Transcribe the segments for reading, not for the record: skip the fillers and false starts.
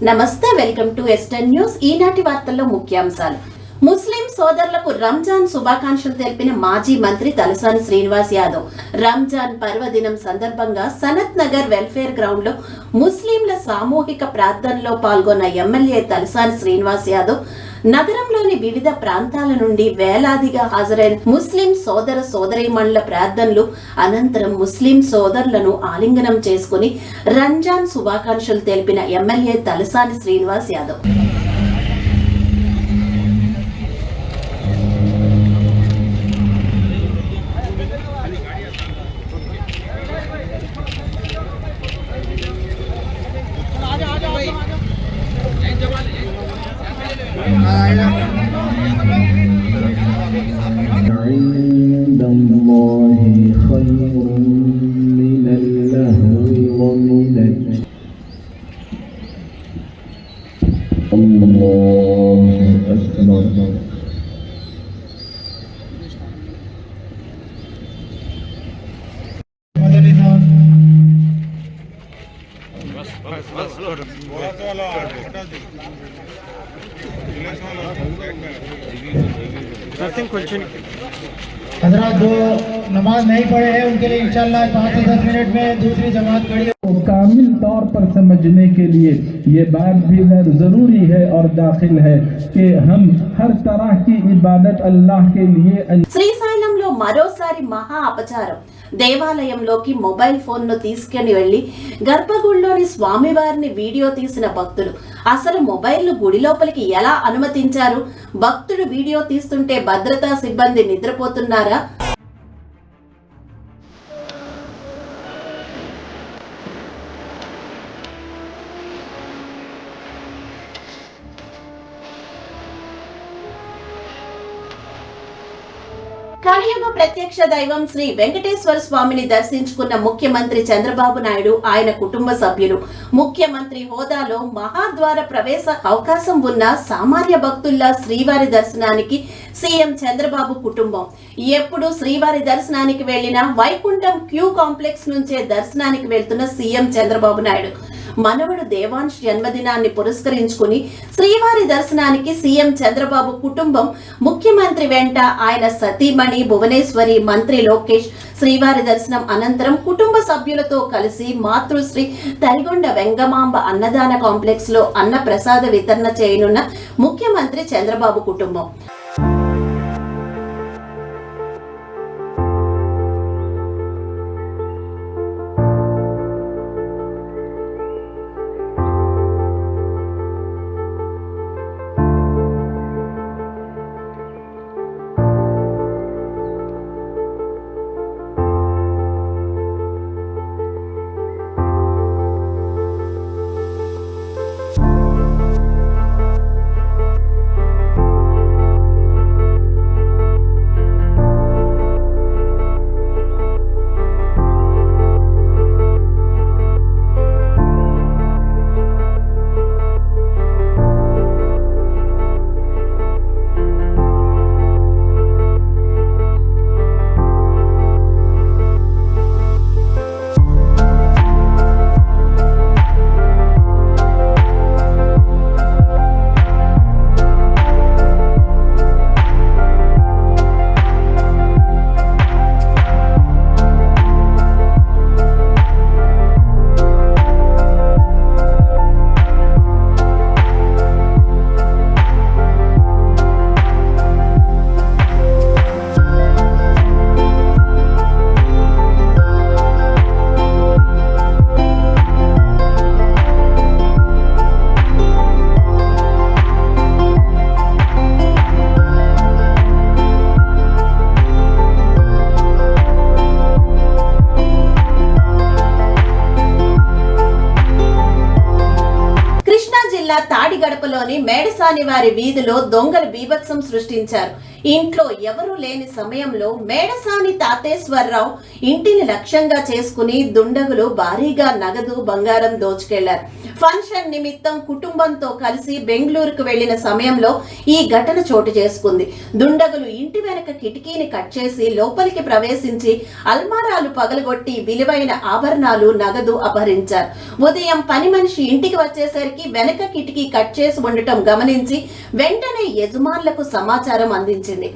నమస్తే, welcome to eastern news. ఈనాటి వార్తల్లో ముఖ్యాంశాలు. ముస్లిం సోదరులకు రంజాన్ శుభాకాంక్షలు తెలిపిన మాజీ మంత్రి తలసాని శ్రీనివాస్ యాదవ్. రంజాన్ పర్వదినం సందర్భంగా సనత్ నగర్ వెల్ఫేర్ గ్రౌండ్ లో ముస్లింల సామూహిక ప్రార్థనలో పాల్గొన్న ఎమ్మెల్యే తలసాని శ్రీనివాస్ యాదవ్ నగరంలోని వివిధ ప్రాంతాల నుండి వేలాదిగా హాజరైన ముస్లిం సోదర సోదరీమణుల ప్రార్థనలు అనంతరం ముస్లిం సోదరులను ఆలింగనం చేసుకుని రంజాన్ శుభాకాంక్షలు తెలిపిన ఎమ్మెల్యే తలసాని శ్రీనివాస్ యాదవ్. عند الله خير من اللهو ومن الله أكبر. हजरात जो नमाज नहीं पढ़े हैं उनके लिए इंशाल्लाह 5 से 10 मिनट में दूसरी जमात खड़ी कामिल तौर पर समझने के लिए ये बात भी जरूरी है और दाखिल है कि हम हर तरह की इबादत अल्लाह के लिए. శ్రీశైలంలో మరోసారి మహా అపచారం. దేవాలయంలోకి మొబైల్ ఫోన్ ను తీసుకుని వెళ్లి గర్భగుడిలోని స్వామివారిని వీడియో తీసిన భక్తులు. అసలు మొబైల్ ను గుడి లోపలికి ఎలా అనుమతించారు? భక్తుడు వీడియో తీస్తుంటే భద్రతా సిబ్బంది నిద్రపోతున్నారా? కలియుగ ప్రత్యక్ష దైవం శ్రీ వెంకటేశ్వర స్వామిని దర్శించుకున్న ముఖ్యమంత్రి చంద్రబాబు నాయుడు, ఆయన కుటుంబ సభ్యులు. ముఖ్యమంత్రి హోదాలో మహాద్వార ప్రవేశ అవకాశం ఉన్న సామాన్య భక్తుల్లా శ్రీవారి దర్శనానికి సీఎం చంద్రబాబు కుటుంబం ఎప్పుడు శ్రీవారి దర్శనానికి వెళ్లినా వైకుంఠం క్యూ కాంప్లెక్స్ నుంచే దర్శనానికి వెళ్తున్న సీఎం చంద్రబాబు నాయుడు మనవడు దేవాంశ్ జన్మదినాన్ని పురస్కరించుకుని శ్రీవారి దర్శనానికి సీఎం చంద్రబాబు కుటుంబం ముఖ్యమంత్రి వెంట ఆయన సతీమణి భువనేశ్వరి, మంత్రి లోకేష్ శ్రీవారి దర్శనం అనంతరం కుటుంబ సభ్యులతో కలిసి మాతృశ్రీ తరిగొండ వెంగమాంబ అన్నదాన కాంప్లెక్స్ లో అన్న ప్రసాద వితరణ చేయనున్న ముఖ్యమంత్రి చంద్రబాబు కుటుంబం. తాడిగడపలోని మేడసాని వారి వీధిలో దొంగలు బీభత్సం సృష్టించారు. ఇంట్లో ఎవరూ లేని సమయంలో మేడసాని తాతేశ్వరరావు ఇంటిని లక్ష్యంగా చేసుకుని దుండగులు భారీగా నగదు బంగారం దోచుకెళ్లారు. ఫంక్షన్ నిమిత్తం కుటుంబంతో కలిసి బెంగళూరుకు వెళ్లిన సమయంలో ఈ ఘటన చోటు చేసుకుంది. దుండగులు ఇంటి వెనక కిటికీని కట్ చేసి లోపలికి ప్రవేశించి అల్మారాలు పగలగొట్టి విలువైన ఆభరణాలు, నగదు అపహరించారు. ఉదయం పని మనిషి ఇంటికి వచ్చేసరికి వెనక కిటికీ కట్ చేసి ఉండటం గమనించి వెంటనే యజమానులకు సమాచారం అందించింది.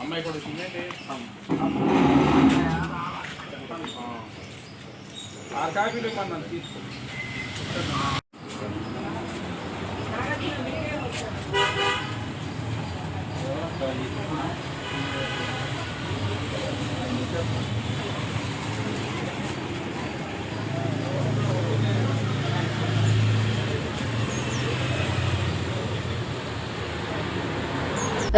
అమ్మాయి కూడా వచ్చిందండి. ఆ కాపీలు ఇమ్మన్నాను తీసుకో.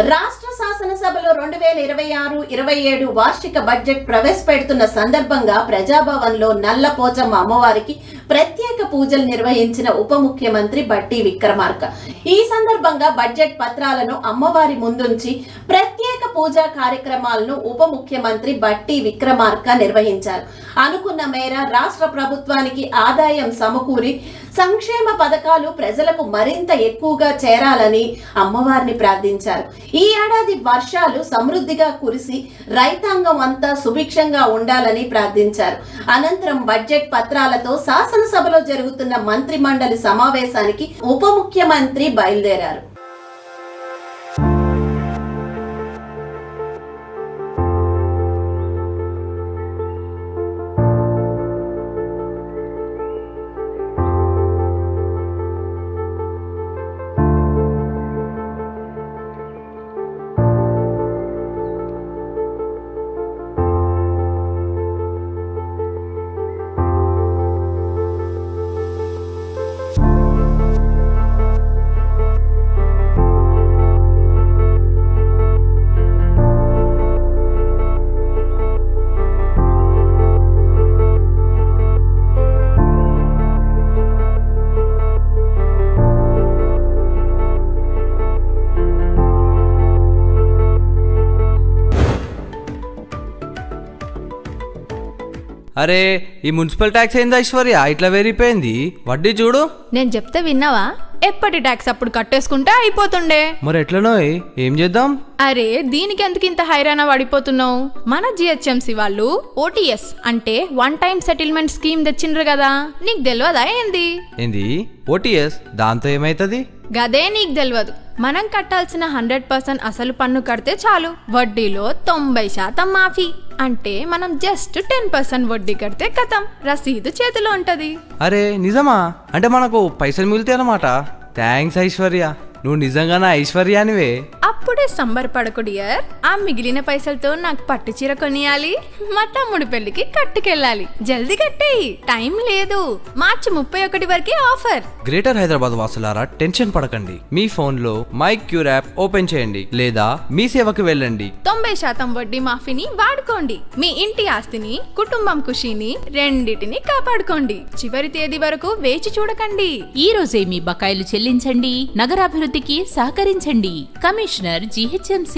రాష్ట్ర శాసనసభలో 2026-27 వార్షిక బడ్జెట్ ప్రవేశపెడుతున్న సందర్భంగా ప్రజాభవన్లో నల్లపోచమ్మ అమ్మవారికి ప్రత్యేక పూజలు నిర్వహించిన ఉప ముఖ్యమంత్రి బట్టి విక్రమార్క. ఈ సందర్భంగా బడ్జెట్ పత్రాలను అమ్మవారి ముందుంచి ప్రత్యేక పూజా కార్యక్రమాలను ఉప ముఖ్యమంత్రి బట్టి విక్రమార్క నిర్వహించారు. అనుకున్న మేర రాష్ట్ర ప్రభుత్వానికి ఆదాయం సమకూరి సంక్షేమ పథకాలు ప్రజలకు మరింత ఎక్కువగా చేరాలని అమ్మవారిని ప్రార్థించారు. ఈ ఏడాది వర్షాలు సమృద్ధిగా కురిసి రైతాంగం అంతా సుభిక్షంగా ఉండాలని ప్రార్థించారు. అనంతరం బడ్జెట్ పత్రాలతో శాసనసభలో జరుగుతున్న మంత్రి మండలి సమావేశానికి ఉప ముఖ్యమంత్రి బయలుదేరారు. అరే ఈ మున్సిపల్ ట్యాక్స్ ఏంది ఐశ్వర్య ఇట్లా పెరిగిపోయింది? వడ్డీ చూడు. నేను చెప్తే విన్నావా? ఎప్పటి ట్యాక్స్ అప్పుడు కట్టేసుకుంటే అయిపోతుండే. మరి ఎట్లనో ఏం చేద్దాం? అరే దీనికి ఎందుకు ఇంత హైరాణ పడిపోతున్నావు? మన జిహెచ్ఎంసి వాళ్ళు OTS అంటే వన్ టైం సెటిల్మెంట్ స్కీమ్ తెచ్చిండ్రు కదా, నీకు తెలియదా ఏంది? ఏంది OTS? దాంతో ఏమైతుంది? గదే నీకు తెలియదు. మనం కట్టాల్సిన 100% అసలు పన్ను కడితే చాలు, వడ్డీలో 90% మాఫీ. అంటే మనం జస్ట్ 10% వడ్డీ కడితే కథం, రసీదు చేతిలో ఉంటది. అరే నిజమా? అంటే మనకు పైసలు మిగులుతాయి అన్నమాట. థ్యాంక్స్ ఐశ్వర్య, నువ్వు నిజంగా నా ఐశ్వర్యానివే. అప్పుడే సంబరపడకు డియర్. ఆ మిగిలిన పైసలతో నాకు పట్టు చీర కొనియాలి, మా తమ్ముడు పెళ్లికి కట్టుకెళ్ళాలి. జల్దీ కట్టేయి, టైం లేదు. మార్చి 31 వరకే ఆఫర్. గ్రేటర్ హైదరాబాద్ వాసులారా టెన్షన్ పడకండి. మీ ఫోన్ లో మై క్యూర్ యాప్ ఓపెన్ చేయండి లేదా మీ సేవకు వెళ్ళండి. 90% వడ్డీ మాఫీని వాడుకోండి. మీ ఇంటి ఆస్తిని, కుటుంబం ఖుషీని రెండిటిని కాపాడుకోండి. చివరి తేదీ వరకు వేచి చూడకండి. ఈ రోజే మీ బకాయిలు చెల్లించండి, నగరాభివృద్ధికి సహకరించండి. Commissioner GHMC.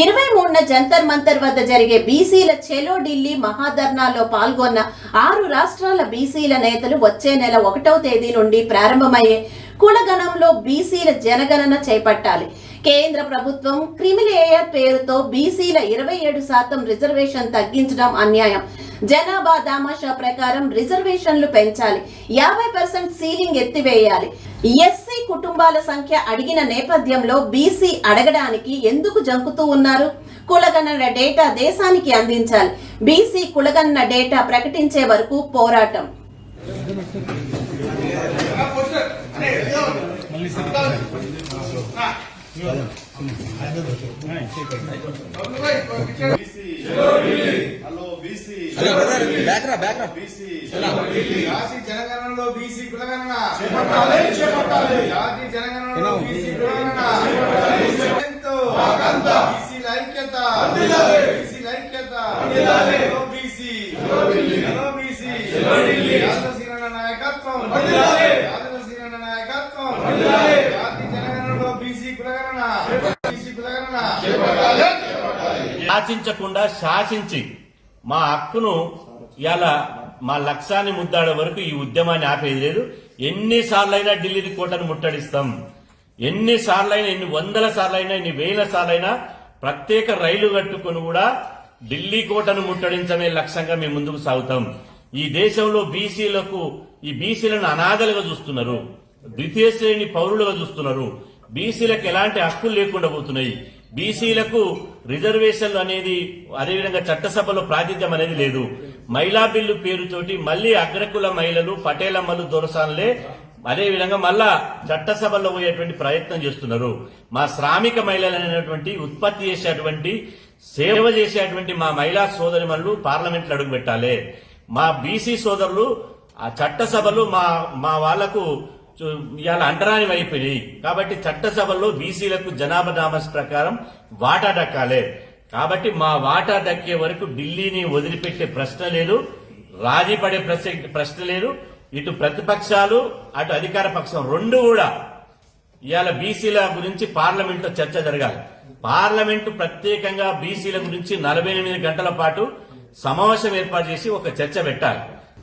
23న జంతర్ మంతర్ వద్ద జరిగే బీసీల చెలో ఢిల్లీ మహాధర్నాలో పాల్గొన్న 6 రాష్ట్రాల బీసీల నేతలు వచ్చే నెల 1వ తేదీ నుండి ప్రారంభమయ్యే కులగణంలో బీసీల జనగణన చేపట్టాలి. కేంద్ర ప్రభుత్వం క్రిమిలేయర్ పేరుతో బీసీల 27% రిజర్వేషన్ తగ్గించడం అన్యాయం. జనాభా దామాషా ప్రకారం రిజర్వేషన్లు పెంచాలి. 50% సీలింగ్ ఎత్తివేయాలి. ఎస్సీ కుటుంబాల సంఖ్య అడిగిన నేపథ్యంలో బీసీ అడగడానికి ఎందుకు జంకుతూ ఉన్నారు? కులగణన డేటా దేశానికి అందించాలి. బీసీ కులగణన డేటా ప్రకటించే వరకు పోరాటం. జాతి జనగణనలో బీసీ కులగణన జాతి జనగణనలో బీసీ కులగణన బీసీల ఐక్యత బీసీల ఐక్యత బీసీ బీసీ యాదవసీన నాయకత్వం యాదవసీన నాయకత్వం జాతి జనగణనలో బీసీ కులగణన శాసించకుండా శాసించి మా హక్కును ఇలా మా లక్ష్యాన్ని ముద్దాడే వరకు ఈ ఉద్యమాన్ని ఆపేది లేదు. ఎన్నిసార్లైనా ఢిల్లీ కోటను ముట్టడిస్తాం, ఎన్నిసార్లైనా, ఎన్ని వందల సార్లైనా, ఎన్ని వేల సార్లైనా ప్రత్యేక రైలు కట్టుకుని కూడా ఢిల్లీ కోటను ముట్టడించమే లక్ష్యంగా మేము ముందుకు సాగుతాం. ఈ దేశంలో ఈ బీసీలను అనాథలుగా చూస్తున్నారు, ద్వితీయ శ్రేణి పౌరులుగా చూస్తున్నారు. బీసీలకు ఎలాంటి హక్కులు లేకుండా పోతున్నాయి. బీసీలకు రిజర్వేషన్లు అనేది, అదేవిధంగా చట్టసభలో ప్రాతినిధ్యం అనేది లేదు. మహిళా బిల్లు పేరుతోటి మళ్లీ అగ్రకుల మహిళలు, పటేలమ్మలు దొరసాలే అదేవిధంగా మళ్ళా చట్టసభలో పోయేటువంటి ప్రయత్నం చేస్తున్నారు. మా శ్రామిక మహిళలు అనేటువంటి ఉత్పత్తి చేసేటువంటి, సేవ చేసేటువంటి మా మహిళా సోదరిమణులు పార్లమెంట్లో అడుగు పెట్టాలి. మా బీసీ సోదరులు ఆ చట్టసభలు మా వాళ్లకు ఇవాళ అంటరాని అయిపోయినాయి. కాబట్టి చట్టసభల్లో బీసీలకు జనాభా నామస్ ప్రకారం వాటా దక్కాలి. కాబట్టి మా వాటా దక్కే వరకు ఢిల్లీని వదిలిపెట్టే ప్రశ్న లేదు, రాజీ పడే ప్రశ్న లేదు. ఇటు ప్రతిపక్షాలు అటు అధికార పక్షం రెండు కూడా ఇవాళ బీసీల గురించి పార్లమెంట్లో చర్చ జరగాలి. పార్లమెంటు ప్రత్యేకంగా బీసీల గురించి 48 గంటల పాటు సమావేశం ఏర్పాటు చేసి ఒక చర్చ పెట్టాలి.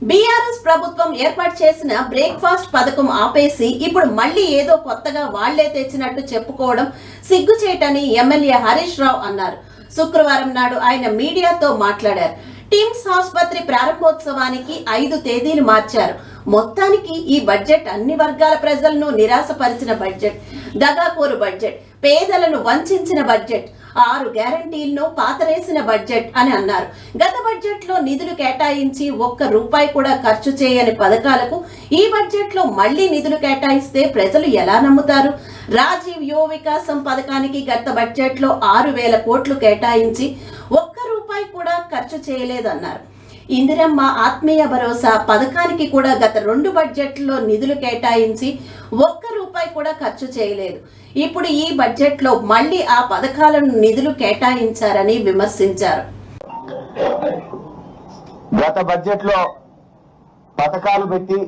బీఆర్ఎస్ ప్రభుత్వం ఏర్పాటు చేసిన బ్రేక్ఫాస్ట్ పథకం ఆపేసి ఇప్పుడు మళ్లీ ఏదో కొత్తగా వాళ్లే తెచ్చినట్టు చెప్పుకోవడం సిగ్గుచేటని ఎమ్మెల్యే హరీష్ రావు అన్నారు. శుక్రవారం నాడు ఆయన మీడియాతో మాట్లాడారు. టిమ్స్ ఆసుపత్రి ప్రారంభోత్సవానికి 5 తేదీలు మార్చారు. మొత్తానికి ఈ బడ్జెట్ అన్ని వర్గాల ప్రజలను నిరాశపరిచిన బడ్జెట్, దగాకోరు బడ్జెట్, పేదలను వంచిన బడ్జెట్, 6 గ్యారంటీలను పాతరేసిన బడ్జెట్ అని అన్నారు. గత బడ్జెట్ లో నిధులు కేటాయించి ₹1 కూడా ఖర్చు చేయని పథకాలకు ఈ బడ్జెట్ లో మళ్లీ నిధులు కేటాయిస్తే ప్రజలు ఎలా నమ్ముతారు? రాజీవ్ యువ వికాసం పథకానికి గత బడ్జెట్ లో 6,000 కోట్లు కేటాయించి ₹1 కూడా ఖర్చు చేయలేదన్నారు. ఇందిరమ్మ ఆత్మీయ భరోసా పథకానికి కూడా గత 2 బడ్జెట్లో నిధులు కేటాయించి ₹1 కూడా ఖర్చు చేయలేదు. ఇప్పుడు ఈ బడ్జెట్ లో మళ్లీ ఆ పథకాలను నిధులు కేటాయించారని విమర్శించారు. గత బడ్జెట్ లో పథకాలు పెట్టి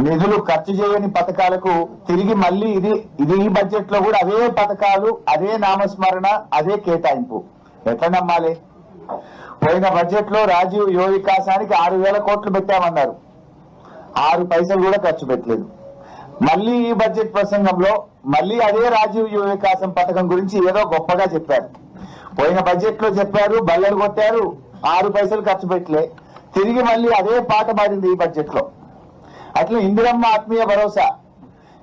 నిధులు ఖర్చు చేయని పథకాలకు తిరిగి మళ్ళీ ఇది ఈ బడ్జెట్ లో కూడా అవే పథకాలు, అదే నామస్మరణ, అదే కేటాయింపు. ఎట్లా నమ్మాలి? పోయిన బడ్జెట్ లో రాజీవ్ యువ వికాసానికి 6,000 కోట్లు పెట్టామన్నారు, 6 పైసలు కూడా ఖర్చు పెట్టలేదు. మళ్ళీ ఈ బడ్జెట్ ప్రసంగంలో మళ్ళీ అదే రాజీవ్ యువ వికాసం పథకం గురించి ఏదో గొప్పగా చెప్పారు. పోయిన బడ్జెట్ లో చెప్పారు, బల్లలు కొట్టారు, 6 పైసలు ఖర్చు పెట్టలే. తిరిగి మళ్ళీ అదే పాట మారింది ఈ బడ్జెట్ లో. అట్లా ఇందిరమ్మ ఆత్మీయ భరోసా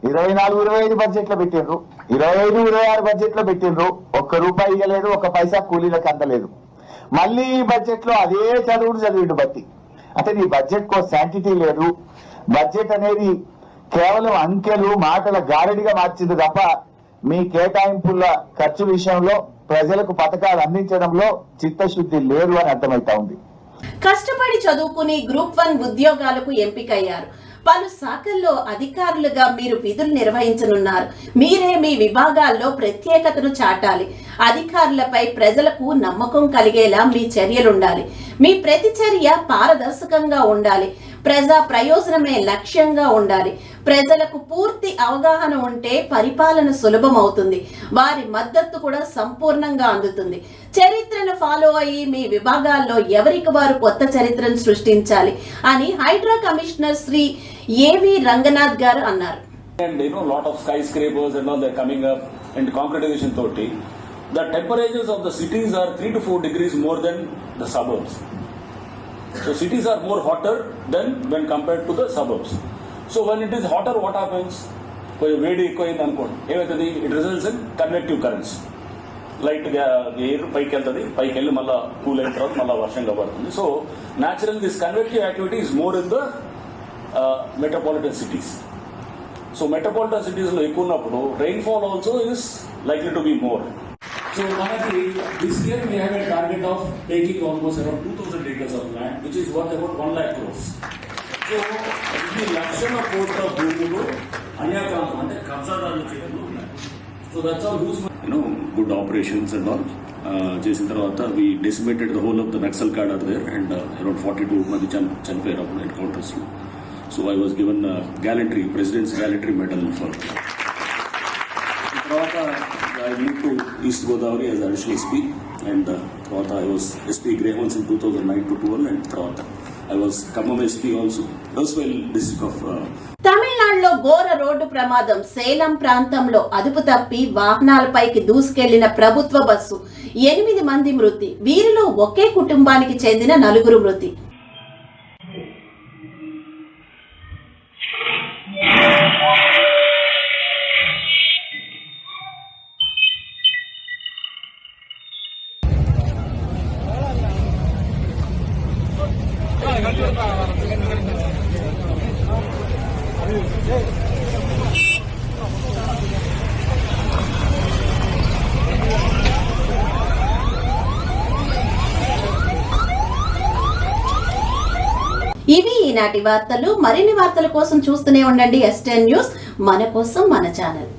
24-25 బడ్జెట్ లో పెట్టిండ్రు, 25-26 బడ్జెట్ లో పెట్టిండ్రు, ₹1 ఇవ్వలేదు, 1 పైసా కూలీలకు అందలేదు. మళ్ళీ ఈ బడ్జెట్ లో అదే చదివిండు బట్టి. అంటే నీ బడ్జెట్ కో శాంటిటీ లేదు. బడ్జెట్ అనేది కేవలం అంకెలు, మాటల గారడిగా మార్చింది తప్ప మీ కేటాయింపుల ఖర్చు విషయంలో, ప్రజలకు పథకాలు అందించడంలో చిత్తశుద్ధి లేదు అని అర్థమైతా ఉంది. కష్టపడి చదువుకుని గ్రూప్ 1 ఉద్యోగాలకు ఎంపికయ్యారు. పలు శాఖల్లో అధికారులుగా మీరు విధులు నిర్వహించనున్నారు. మీరే మీ విభాగాల్లో ప్రత్యేకతను చాటాలి. అధికారులపై ప్రజలకు నమ్మకం కలిగేలా మీ చర్యలుండాలి. మీ ప్రతి చర్య పారదర్శకంగా ఉండాలి. ప్రజా ప్రయోజనమే లక్ష్యంగా ఉండాలి. ప్రజలకు పూర్తి అవగాహన ఉంటే పరిపాలన సులభం అవుతుంది. వారి మద్దతు కూడా సంపూర్ణంగా అందుతుంది. చరిత్రను ఫాలో అయ్యి మీ విభాగాల్లో ఎవరికి వారు కొత్త చరిత్రను సృష్టించాలి అని హైడ్రా కమిషనర్ శ్రీ ఏవి రంగనాథ్ గారు అన్నారు. And lot of skyscrapers and all they're coming up and concretization toti. The temperatures of the cities are 3 to 4 degrees more than the suburbs. So cities are more hotter than when compared to the suburbs. So when it is hotter, what happens? Vedi ekkoyindi anukondi emaytadi, it results in convective currents. Light air paiki veltadi, paiki velli malla cool ayin tarvata malla varshanga padutundi. So naturally this convective activity is more in the metropolitan cities. So metropolitan cities లో ఎక్కువ ఉన్నప్పుడు rainfall also is likely to be more. So మనకి this year we have a target of taking almost around 2000 acres of land, which is worth about 1 lakh crores. So ఈ 1,00,000 కోట్ల భూములు అన్యాక్రాంతం అంటే కబ్జాదారుల చేతుల్లో ఉన్నాయి. So that's all use good operations and all చేసిన తర్వాత we decimated the whole of the Naxal cadre there and around 42 మంది చనిపోయారు అప్పుడు ఎన్కౌంటర్స్ లో. So I was given gallantry president's gallantry medal for. తర్వాత I move to East Godavari as additional SP and తర్వాత I was SP Greyhounds in 2009 to 12 and తర్వాత I was Khammam SP also రస్వెల్ district of. తమిళనాడులో ఘోర road ప్రమాదం. సేలం ప్రాంతంలో అదుపు తప్పి వాహనాలపైకి దూసుకెళ్లిన ప్రభుత్వ బస్సు, 8 మంది మృతి. వీరిలో ఒకే కుటుంబానికి చెందిన 4 మృతి. ఇవి ఈనాటి వార్తలు. మరిన్ని వార్తల కోసం చూస్తూనే ఉండండి S10 న్యూస్. మన కోసం మన ఛానల్.